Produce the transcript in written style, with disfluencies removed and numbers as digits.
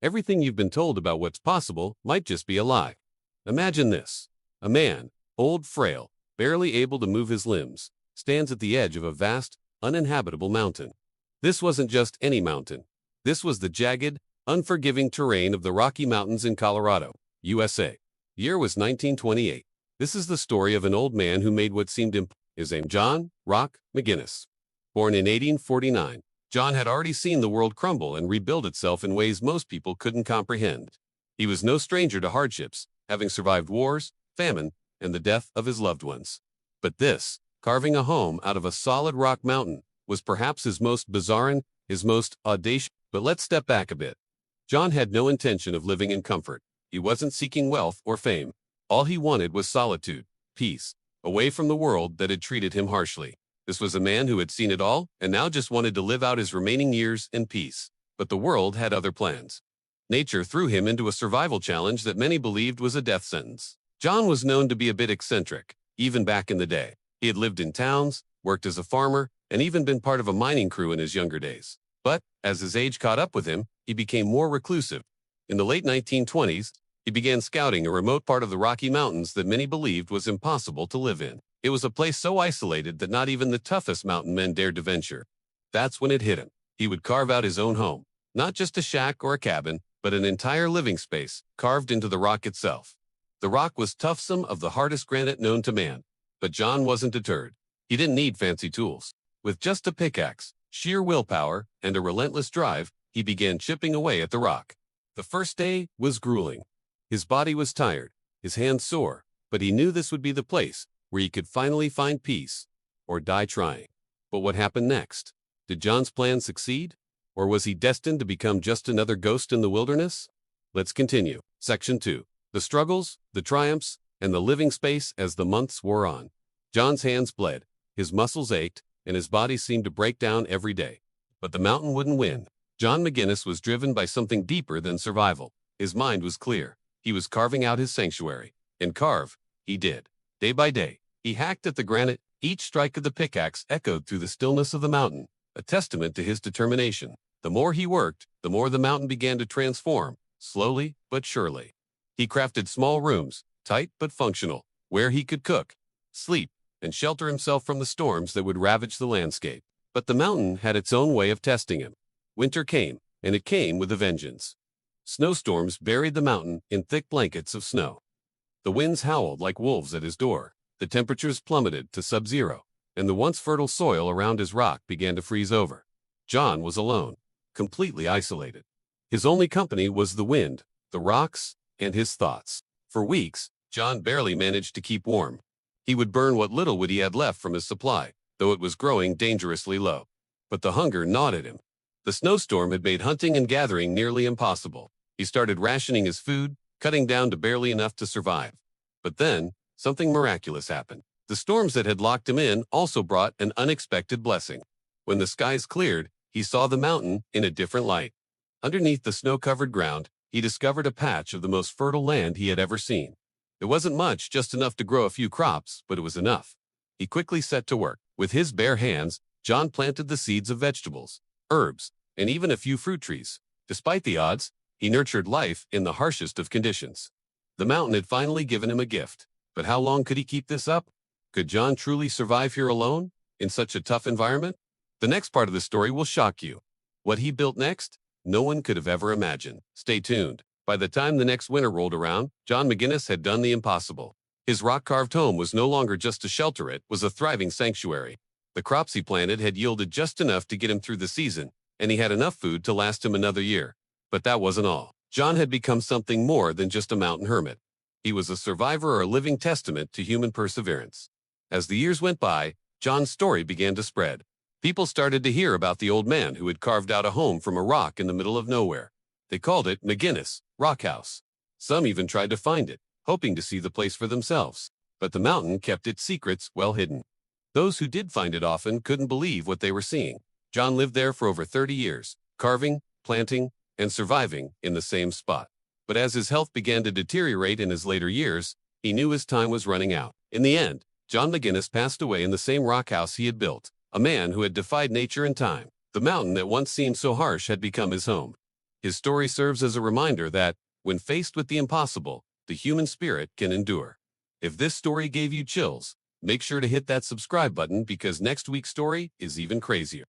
Everything you've been told about what's possible might just be a lie. Imagine this. A man, old, frail, barely able to move his limbs, stands at the edge of a vast, uninhabitable mountain. This wasn't just any mountain. This was the jagged, unforgiving terrain of the Rocky Mountains in Colorado, USA. The year was 1928. This is the story of an old man who made what seemed impossible. His name John McGinnis. Born in 1849, John had already seen the world crumble and rebuild itself in ways most people couldn't comprehend. He was no stranger to hardships, having survived wars, famine, and the death of his loved ones. But this, carving a home out of a solid rock mountain, was perhaps his most bizarre and his most audacious. But let's step back a bit. John had no intention of living in comfort. He wasn't seeking wealth or fame. All he wanted was solitude, peace, away from the world that had treated him harshly. This was a man who had seen it all and now just wanted to live out his remaining years in peace. But the world had other plans. Nature threw him into a survival challenge that many believed was a death sentence. John was known to be a bit eccentric, even back in the day. He had lived in towns, worked as a farmer, and even been part of a mining crew in his younger days. But, as his age caught up with him, he became more reclusive. In the late 1920s, he began scouting a remote part of the Rocky Mountains that many believed was impossible to live in. It was a place so isolated that not even the toughest mountain men dared to venture. That's when it hit him. He would carve out his own home. Not just a shack or a cabin, but an entire living space, carved into the rock itself. The rock was tuftsome of the hardest granite known to man. But John wasn't deterred. He didn't need fancy tools. With just a pickaxe, sheer willpower, and a relentless drive, he began chipping away at the rock. The first day was grueling. His body was tired, his hands sore, but he knew this would be the place where he could finally find peace, or die trying. But what happened next? Did John's plan succeed? Or was he destined to become just another ghost in the wilderness? Let's continue. Section 2. The struggles, the triumphs, and the living space as the months wore on. John's hands bled, his muscles ached, and his body seemed to break down every day. But the mountain wouldn't win. John McGinnis was driven by something deeper than survival. His mind was clear. He was carving out his sanctuary. And carve, he did. Day by day, he hacked at the granite. Each strike of the pickaxe echoed through the stillness of the mountain, a testament to his determination. The more he worked, the more the mountain began to transform, slowly but surely. He crafted small rooms, tight but functional, where he could cook, sleep, and shelter himself from the storms that would ravage the landscape. But the mountain had its own way of testing him. Winter came, and it came with a vengeance. Snowstorms buried the mountain in thick blankets of snow. The winds howled like wolves at his door. The temperatures plummeted to sub-zero, and the once fertile soil around his rock began to freeze over. John was alone, completely isolated. His only company was the wind, the rocks, and his thoughts. For weeks, John barely managed to keep warm. He would burn what little wood he had left from his supply, though it was growing dangerously low. But the hunger gnawed at him. The snowstorm had made hunting and gathering nearly impossible. He started rationing his food, cutting down to barely enough to survive. But then, something miraculous happened. The storms that had locked him in also brought an unexpected blessing. When the skies cleared, he saw the mountain in a different light. Underneath the snow-covered ground, he discovered a patch of the most fertile land he had ever seen. It wasn't much, just enough to grow a few crops, but it was enough. He quickly set to work. With his bare hands, John planted the seeds of vegetables, herbs, and even a few fruit trees. Despite the odds, he nurtured life in the harshest of conditions. The mountain had finally given him a gift. But how long could he keep this up? Could John truly survive here alone, in such a tough environment? The next part of the story will shock you. What he built next, no one could have ever imagined. Stay tuned. By the time the next winter rolled around, John McGinnis had done the impossible. His rock-carved home was no longer just to shelter, it was a thriving sanctuary. The crops he planted had yielded just enough to get him through the season, and he had enough food to last him another year. But that wasn't all. John had become something more than just a mountain hermit. He was a survivor or a living testament to human perseverance. As the years went by, John's story began to spread. People started to hear about the old man who had carved out a home from a rock in the middle of nowhere. They called it McGinnis Rock House. Some even tried to find it, hoping to see the place for themselves. But the mountain kept its secrets well hidden. Those who did find it often couldn't believe what they were seeing. John lived there for over 30 years, carving, planting, and surviving in the same spot. But as his health began to deteriorate in his later years, he knew his time was running out. In the end, John McGinnis passed away in the same rock house he had built, a man who had defied nature and time. The mountain that once seemed so harsh had become his home. His story serves as a reminder that, when faced with the impossible, the human spirit can endure. If this story gave you chills, make sure to hit that subscribe button because next week's story is even crazier.